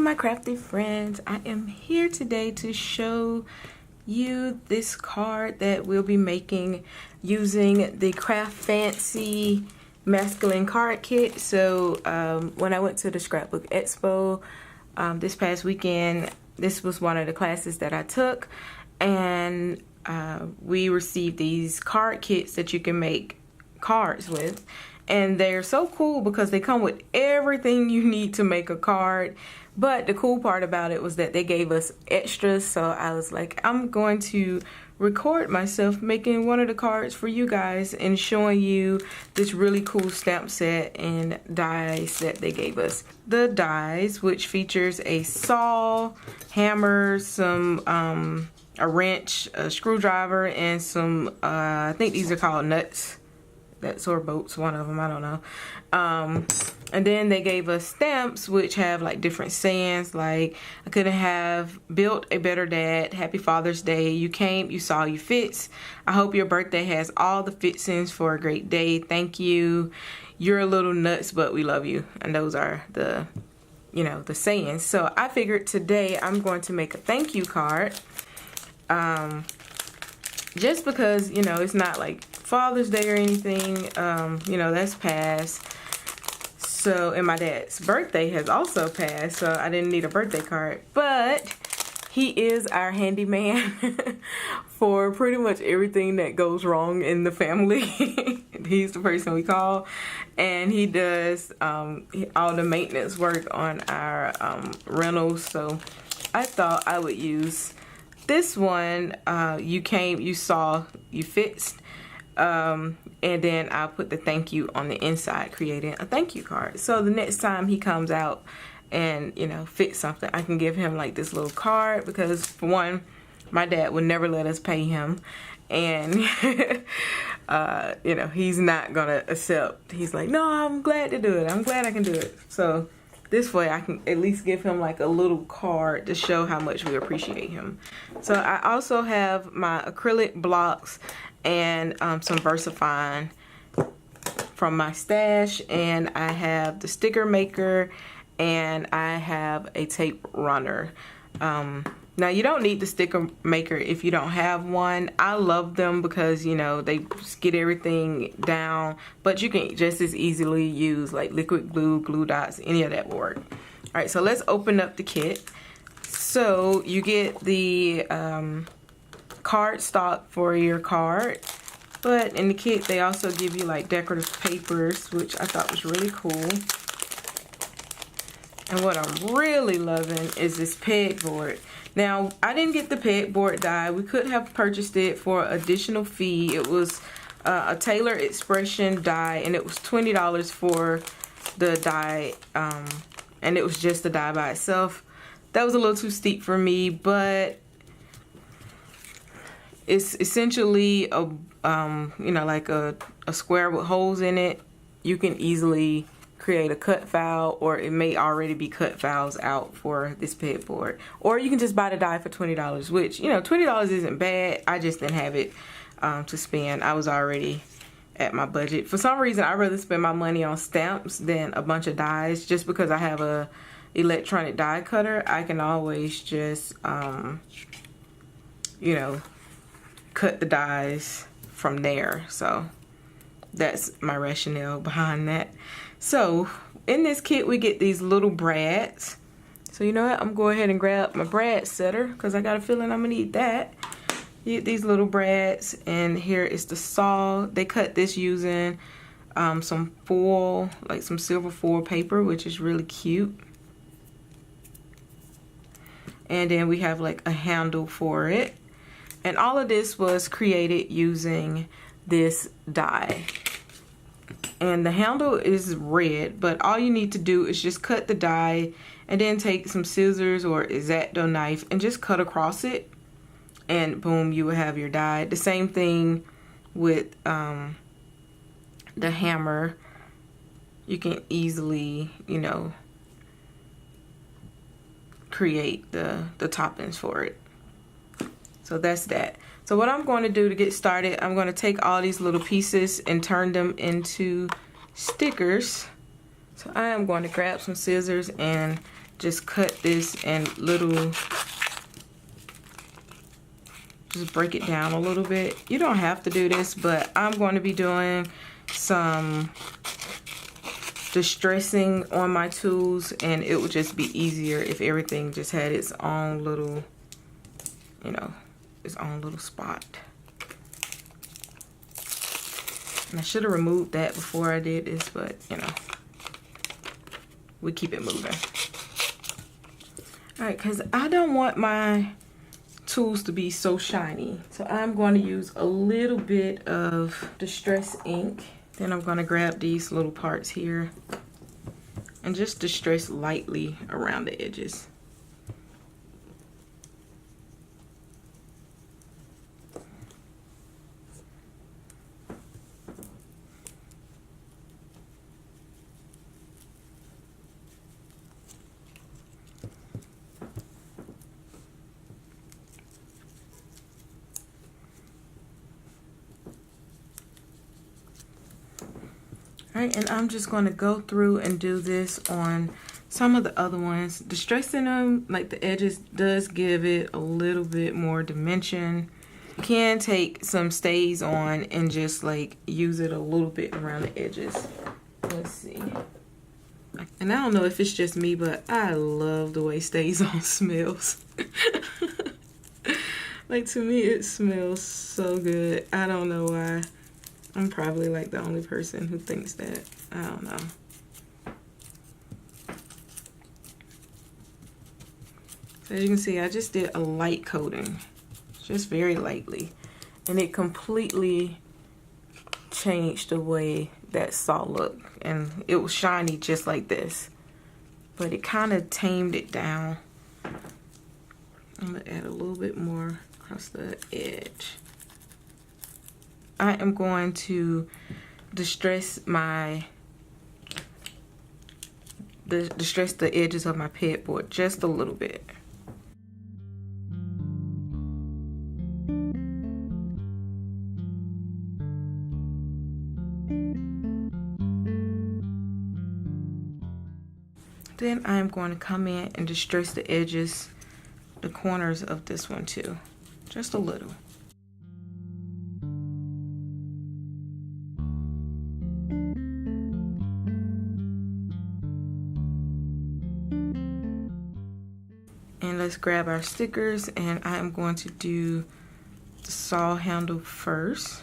my crafty friends, I am here today to show you this card that we'll be making using the Craft Fancy masculine card kit. So when I went to the Scrapbook Expo this past weekend, this was one of the classes that I took, and we received these card kits that you can make cards with. And they're so cool because they come with everything you need to make a card. But the cool part about it was that they gave us extras. So I was like, I'm going to record myself making one of the cards for you guys and showing you this really cool stamp set and dies that they gave us. The dies, which features a saw, hammer, some a wrench, a screwdriver, and some I think these are called nuts. That's or bolts, one of them, I don't know. And then they gave us stamps which have like different sayings, like I couldn't have built a better dad, happy Father's Day, you came, you saw, you fits, I hope your birthday has all the fixings for a great day, thank you, you're a little nuts but we love you. And those are the, you know, the sayings. So I figured today I'm going to make a thank you card, just because, you know, it's not like Father's Day or anything, you know, that's past. So, and my dad's birthday has also passed, so I didn't need a birthday card. But he is our handyman for pretty much everything that goes wrong in the family. He's the person we call, and he does all the maintenance work on our rentals. So I thought I would use this one, you came, you saw, you fixed. And then I'll put the thank you on the inside, creating a thank you card. So the next time he comes out and, you know, fix something, I can give him like this little card, because for one, my dad would never let us pay him. And, you know, he's not gonna accept. He's like, no, I'm glad to do it. I'm glad I can do it. So this way I can at least give him like a little card to show how much we appreciate him. So I also have my acrylic blocks and some VersaFine from my stash, and I have the sticker maker, and I have a tape runner. Now you don't need the sticker maker if you don't have one. I love them because, you know, they get everything down, but you can just as easily use like liquid glue, glue dots, any of that will work. All right, so let's open up the kit. So you get the card stock for your card, but in the kit they also give you like decorative papers, which I thought was really cool. And what I'm really loving is this pegboard. Now I didn't get the pegboard die. We could have purchased it for additional fee. It was a Taylor Expression die, and it was $20 for the die, and it was just the die by itself. That was a little too steep for me, but it's essentially a you know, like a square with holes in it. You can easily create a cut file, or it may already be cut files out for this pegboard, or you can just buy the die for $20, which, you know, $20 isn't bad. I just didn't have it to spend. I was already at my budget. For some reason, I'd rather spend my money on stamps than a bunch of dies, just because I have a electronic die cutter. I can always just you know, cut the dies from there. So that's my rationale behind that. So in this kit we get these little brads. So you know what, I'm going ahead and grab my brad setter because I got a feeling I'm gonna need that. You get these little brads, and here is the saw. They cut this using some foil, like some silver foil paper, which is really cute. And then we have like a handle for it. And all of this was created using this die. And the handle is red, but all you need to do is just cut the die and then take some scissors or X-Acto knife and just cut across it. And boom, you will have your die. The same thing with the hammer. You can easily, you know, create the toppings for it. So that's that. So what I'm going to do to get started, I'm going to take all these little pieces and turn them into stickers. So I am going to grab some scissors and just cut this in little, just break it down a little bit. You don't have to do this, but I'm going to be doing some distressing on my tools, and it would just be easier if everything just had its own little, you know, its own little spot. And I should have removed that before I did this, but you know, we keep it moving. All right, because I don't want my tools to be so shiny, so I'm going to use a little bit of distress ink. Then I'm going to grab these little parts here and just distress lightly around the edges. All right, and I'm just going to go through and do this on some of the other ones. Distressing them, like the edges, does give it a little bit more dimension. You can take some stays on and just like use it a little bit around the edges. Let's see. And I don't know if it's just me, but I love the way stays on smells. Like, to me, it smells so good. I don't know why. I'm probably like the only person who thinks that. I don't know. So as you can see, I just did a light coating, just very lightly, and it completely changed the way that saw looked. And it was shiny just like this, but it kind of tamed it down. I'm gonna add a little bit more across the edge. I am going to distress the edges of my pegboard just a little bit. Then I'm going to come in and distress the edges, the corners of this one too, just a little. And let's grab our stickers, and I am going to do the saw handle first.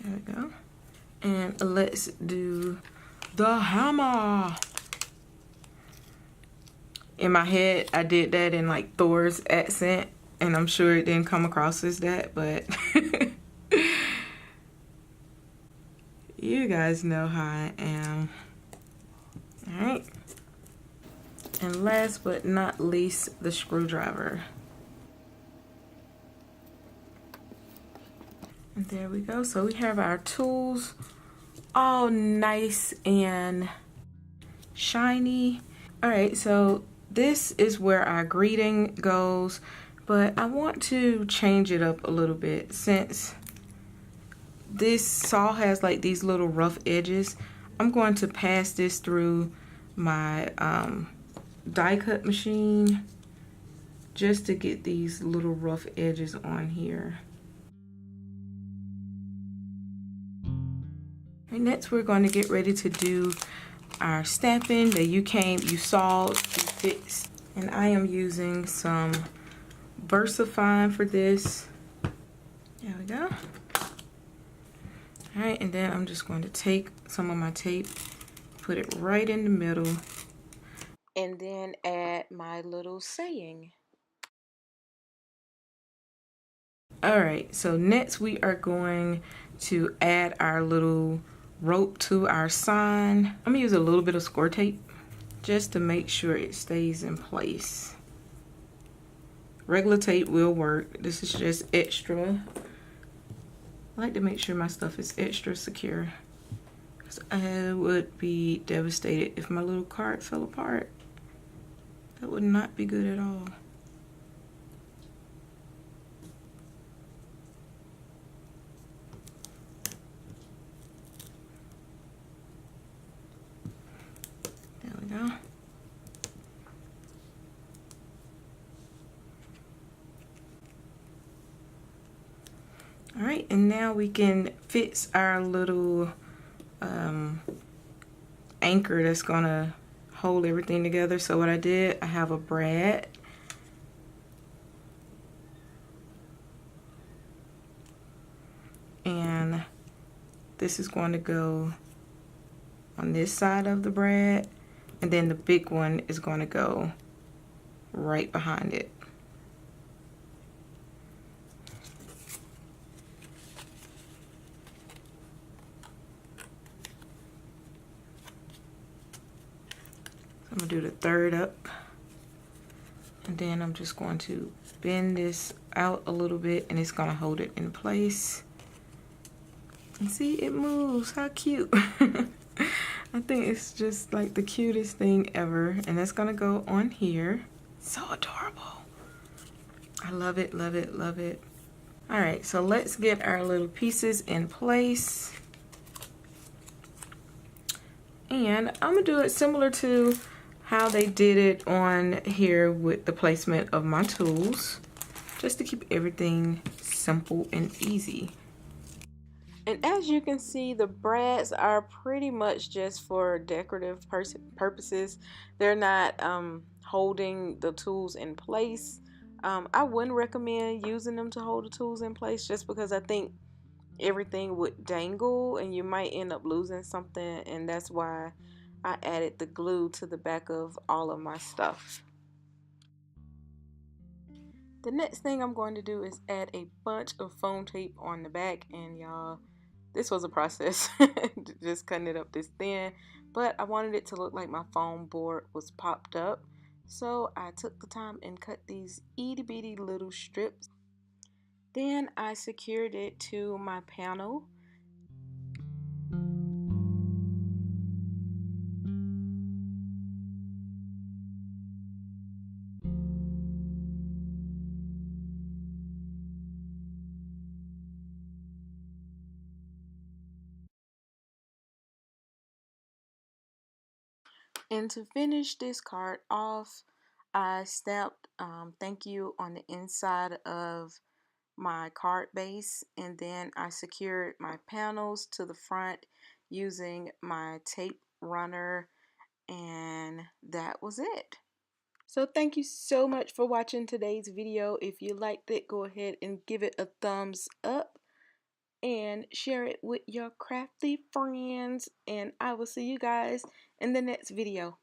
There we go. And let's do the hammer. In my head, I did that in like Thor's accent, and I'm sure it didn't come across as that, but you guys know how I am. All right. And last but not least, the screwdriver. And there we go. So we have our tools all nice and shiny. All right, so this is where our greeting goes, but I want to change it up a little bit since this saw has like these little rough edges. I'm going to pass this through my die cut machine just to get these little rough edges on here. And next we're going to get ready to do our stamping that you saw, you fixed. And I am using some VersaFine for this. There we go. All right, and then I'm just going to take some of my tape, put it right in the middle, and then add my little saying. All right, so next we are going to add our little rope to our sign. I'm gonna use a little bit of score tape just to make sure it stays in place. Regular tape will work. This is just extra. I like to make sure my stuff is extra secure, because I would be devastated if my little card fell apart. That would not be good at all. Alright, and now we can fix our little anchor that's gonna hold everything together. So what I did, I have a brad, and this is going to go on this side of the brad, and then the big one is going to go right behind it. I'm gonna do the third up, and then I'm just going to bend this out a little bit, and it's gonna hold it in place. And see, it moves. How cute. I think it's just like the cutest thing ever, and that's gonna go on here. So adorable. I love it, love it, love it. All right, so let's get our little pieces in place. And I'm gonna do it similar to how they did it on here with the placement of my tools, just to keep everything simple and easy. And as you can see, the brads are pretty much just for decorative purposes. They're not holding the tools in place. I wouldn't recommend using them to hold the tools in place, just because I think everything would dangle and you might end up losing something, and that's why I added the glue to the back of all of my stuff. The next thing I'm going to do is add a bunch of foam tape on the back, and y'all, this was a process, just cutting it up this thin, but I wanted it to look like my foam board was popped up, so I took the time and cut these itty bitty little strips. Then I secured it to my panel. And to finish this card off, I stamped thank you on the inside of my card base, and then I secured my panels to the front using my tape runner, and that was it. So thank you so much for watching today's video. If you liked it, go ahead and give it a thumbs up and share it with your crafty friends, and I will see you guys in the next video.